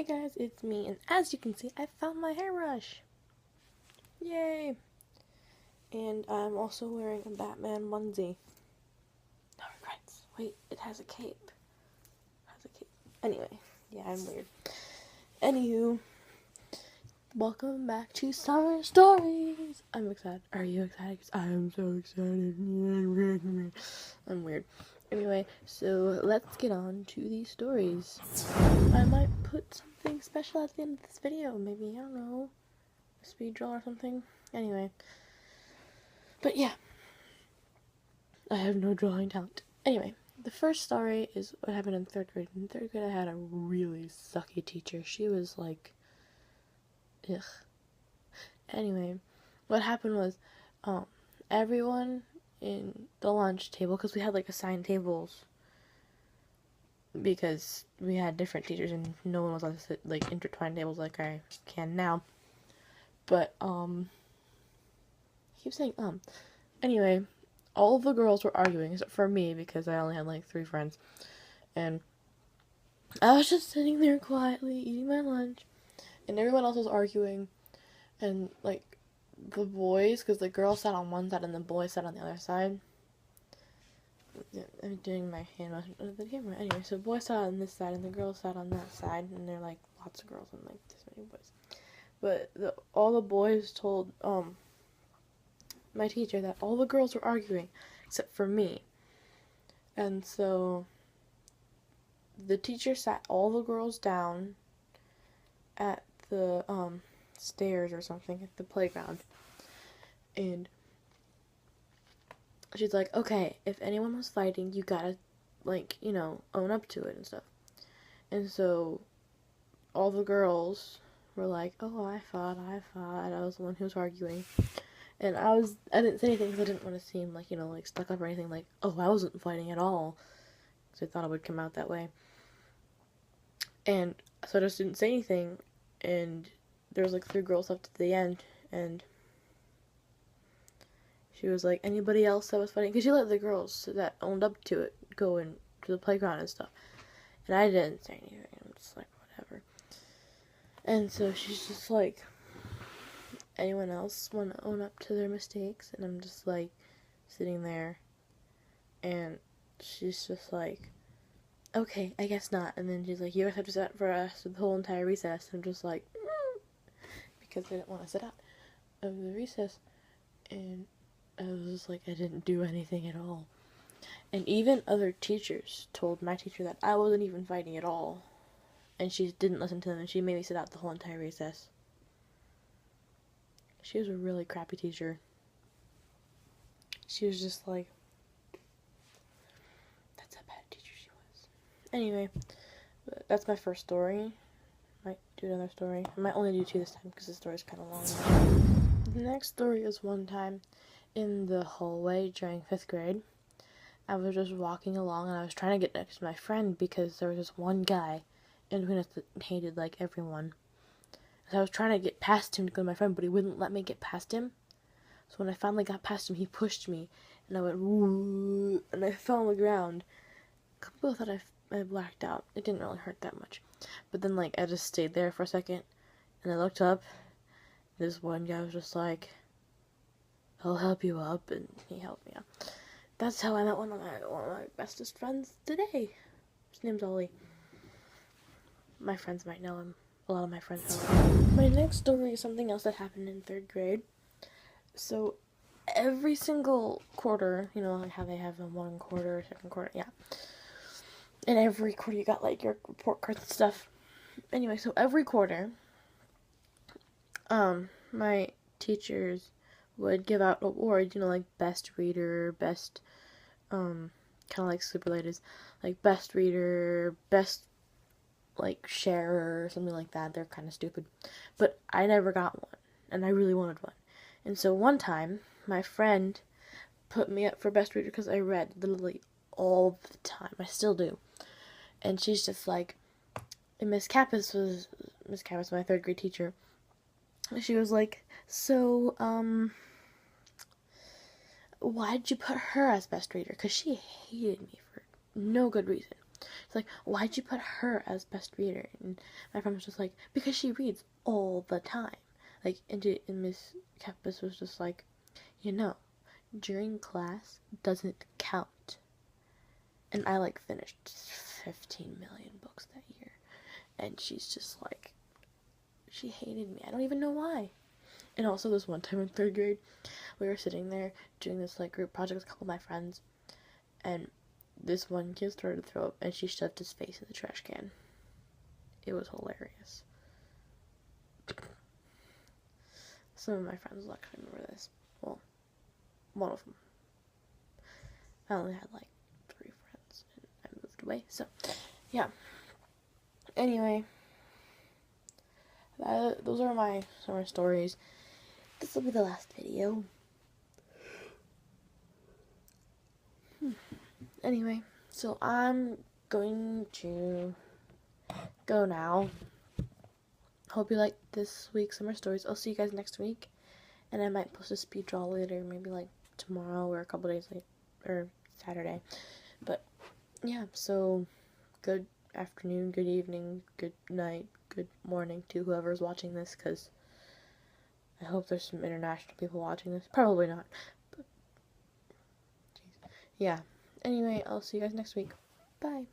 Hey guys, it's me, and as you can see, I found my hairbrush. Yay! And I'm also wearing a Batman onesie. No regrets. Wait, it has a cape. Anyway, yeah, I'm weird. Anywho, welcome back to Summer Stories. I'm excited. Are you excited? I am so excited. I'm weird. Anyway, so let's get on to these stories. I might put something special at the end of this video. Maybe, I don't know, a speed draw or something. Anyway. But yeah. I have no drawing talent. Anyway, the first story is what happened in 3rd grade. In 3rd grade, I had a really sucky teacher. She was like, ugh. Anyway, what happened was, everyone in the lunch table, because we had like assigned tables, because we had different teachers and no one was allowed to sit like intertwined tables like I can now. But I keep saying anyway, all of the girls were arguing except for me because I only had like 3 friends, and I was just sitting there quietly eating my lunch, and everyone else was arguing, and like the boys, because the girls sat on one side and the boys sat on the other side. I'm doing my hand motion to the camera. Anyway, so the boys sat on this side and the girls sat on that side, and there are like lots of girls and like this many boys. But all the boys told my teacher that all the girls were arguing except for me. And so the teacher sat all the girls down at the stairs or something at the playground. And she's like, okay, if anyone was fighting, you gotta, like, you know, own up to it and stuff. And so all the girls were like, oh, I fought, I was the one who was arguing. And I didn't say anything because I didn't want to seem like, you know, like stuck up or anything, like, oh, I wasn't fighting at all. Because I thought it would come out that way. And so I just didn't say anything, and there was like 3 girls left at the end, and she was like, anybody else that was fighting? Because she let the girls that owned up to it go in to the playground and stuff. And I didn't say anything. I'm just like, whatever. And so she's just like, anyone else want to own up to their mistakes? And I'm just like, sitting there, and she's just like, okay, I guess not. And then she's like, you guys have to sit for us the whole entire recess. I'm just like, because I didn't want to sit out of the recess. And I was just like, I didn't do anything at all. And even other teachers told my teacher that I wasn't even fighting at all. And she didn't listen to them, and she made me sit out the whole entire recess. She was a really crappy teacher. She was just like, that's how bad a teacher she was. Anyway, that's my first story. Might do another story. I might only do 2 this time because the story's kind of long. The next story is one time in the hallway during 5th grade. I was just walking along and I was trying to get next to my friend because there was this one guy in between us that hated like everyone. So I was trying to get past him to go to my friend, but he wouldn't let me get past him. So when I finally got past him, he pushed me, and I went woo, and I fell on the ground. People thought I blacked out. It didn't really hurt that much. But then like I just stayed there for a second, and I looked up. This one guy was just like, I'll help you up, and he helped me up. That's how I met one of my bestest friends today. His name's Ollie. My friends might know him. A lot of my friends know him. My next story is something else that happened in 3rd grade. So every single quarter, you know, like how they have a 1 quarter, 2nd quarter, yeah. And every quarter you got like your report cards and stuff. Anyway, so every quarter, my teachers would give out awards, you know, like best reader, best, kind of like superlatives, like best reader, best, like, sharer, or something like that. They're kind of stupid. But I never got one, and I really wanted one. And so one time, my friend put me up for best reader because I read literally all the time. I still do. And she's just like, and Miss Kappas, my 3rd grade teacher. She was like, so, why did you put her as best reader? Because she hated me for no good reason. It's like, why'd you put her as best reader? And my friend was just like, because she reads all the time. Like, and Miss Kepis was just like, during class doesn't count. And I, like, finished 15 million books that year. And she's just like, she hated me. I don't even know why. And also this one time in 3rd grade, we were sitting there doing this, like, group project with a couple of my friends. And this one kid started to throw up, and she shoved his face in the trash can. It was hilarious. Some of my friends will actually remember this. Well, one of them. I only had, like, 3 friends, and I moved away, so, yeah. Anyway, those are my summer stories. This will be the last video. Anyway, so I'm going to go now. Hope you liked this week's summer stories. I'll see you guys next week. And I might post a speed draw later, maybe like tomorrow or a couple days later, or Saturday. But yeah, so good afternoon, good evening, good night, good morning to whoever's watching this, because I hope there's some international people watching this. Probably not. But, yeah. Anyway, I'll see you guys next week. Bye.